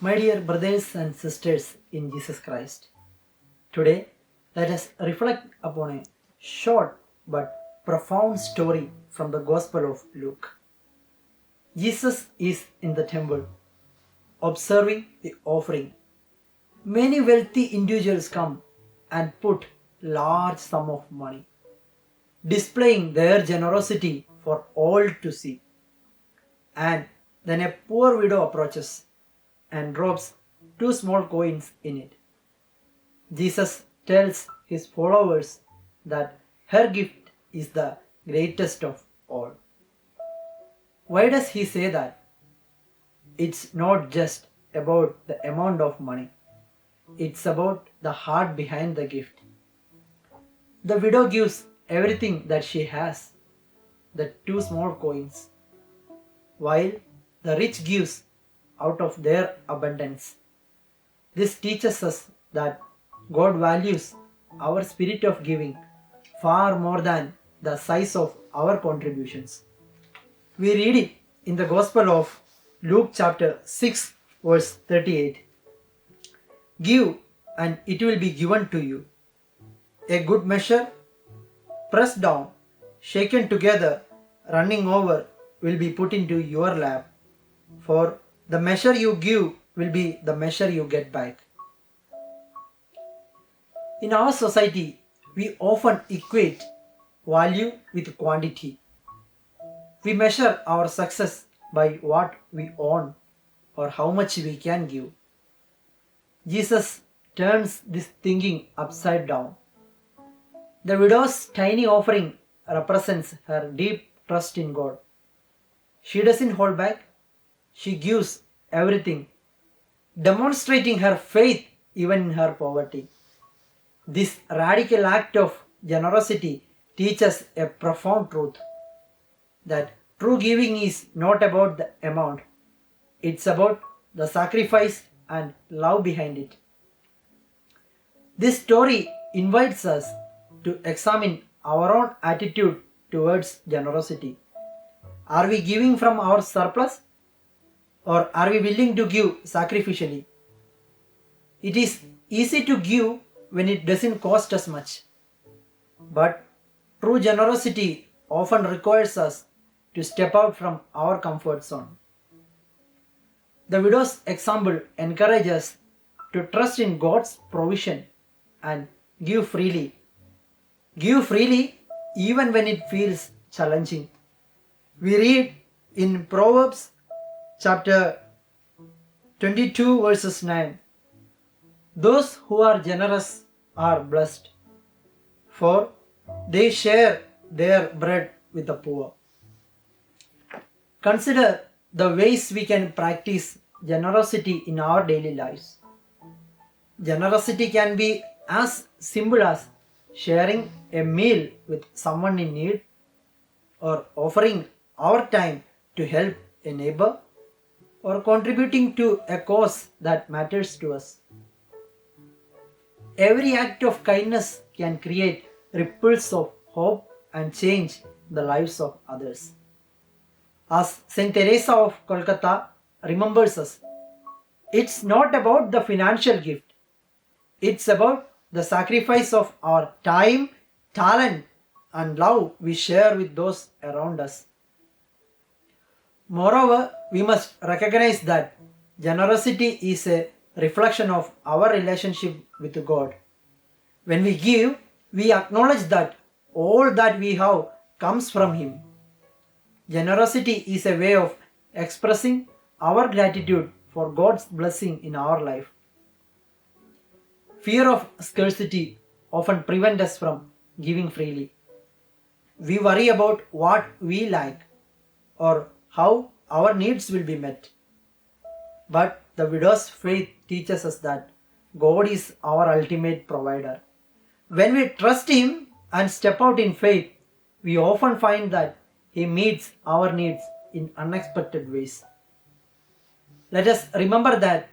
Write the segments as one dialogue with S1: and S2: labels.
S1: My dear brothers and sisters in Jesus Christ, today let us reflect upon a short but profound story from the Gospel of Luke. Jesus is in the temple, observing the offering. Many wealthy individuals come and put large sum of money, displaying their generosity for all to see. And then a poor widow approaches and drops two small coins in it. Jesus tells his followers that her gift is the greatest of all. Why does he say that? It's not just about the amount of money, it's about the heart behind the gift. The widow gives everything that she has, the two small coins, while the rich gives out of their abundance. This teaches us that God values our spirit of giving far more than the size of our contributions. We read it in the Gospel of Luke chapter 6 verse 38. Give and it will be given to you. A good measure, pressed down, shaken together, running over, will be put into your lap. For the measure you give will be the measure you get back. In our society, we often equate value with quantity. We measure our success by what we own or how much we can give. Jesus turns this thinking upside down. The widow's tiny offering represents her deep trust in God. She doesn't hold back, she gives everything, demonstrating her faith even in her poverty. This radical act of generosity teaches a profound truth that true giving is not about the amount, it's about the sacrifice and love behind it. This story invites us to examine our own attitude towards generosity. Are we giving from our surplus, or are we willing to give sacrificially? It is easy to give when it doesn't cost us much, but true generosity often requires us to step out from our comfort zone. The widow's example encourages us to trust in God's provision and give freely. Give freely even when it feels challenging. We read in Proverbs chapter 22 verses 9. Those who are generous are blessed, for they share their bread with the poor. Consider the ways we can practice generosity in our daily lives. Generosity can be as simple as sharing a meal with someone in need, or offering our time to help a neighbor, or contributing to a cause that matters to us. Every act of kindness can create ripples of hope and change the lives of others. As Saint Teresa of Calcutta remembers us, it's not about the financial gift, it's about the sacrifice of our time, talent, and love we share with those around us. Moreover, we must recognize that generosity is a reflection of our relationship with God. When we give, we acknowledge that all that we have comes from Him. Generosity is a way of expressing our gratitude for God's blessing in our life. Fear of scarcity often prevents us from giving freely. We worry about what we lack or how our needs will be met. But the widow's faith teaches us that God is our ultimate provider. When we trust Him and step out in faith, we often find that He meets our needs in unexpected ways. Let us remember that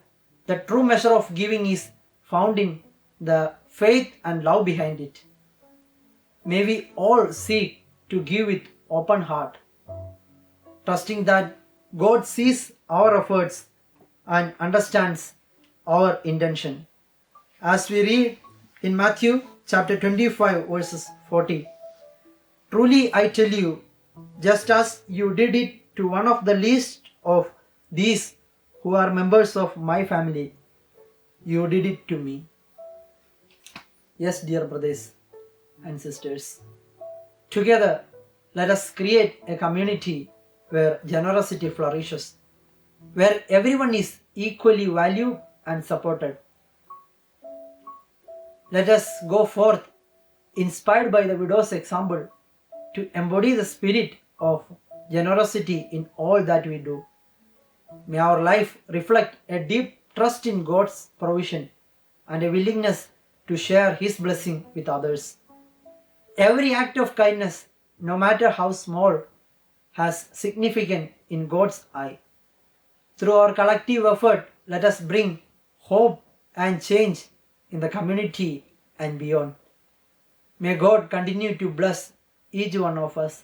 S1: the true measure of giving is found in the faith and love behind it. May we all seek to give with open heart, trusting that God sees our efforts and understands our intention. As we read in Matthew chapter 25 verses 40, truly I tell you, just as you did it to one of the least of these who are members of my family, you did it to me. Yes, dear brothers and sisters, together let us create a community where generosity flourishes, where everyone is equally valued and supported. Let us go forth, inspired by the widow's example, to embody the spirit of generosity in all that we do. May our life reflect a deep trust in God's provision and a willingness to share His blessing with others. Every act of kindness, no matter how small, has significance in God's eye. Through our collective effort, let us bring hope and change in the community and beyond. May God continue to bless each one of us.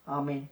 S1: Amen.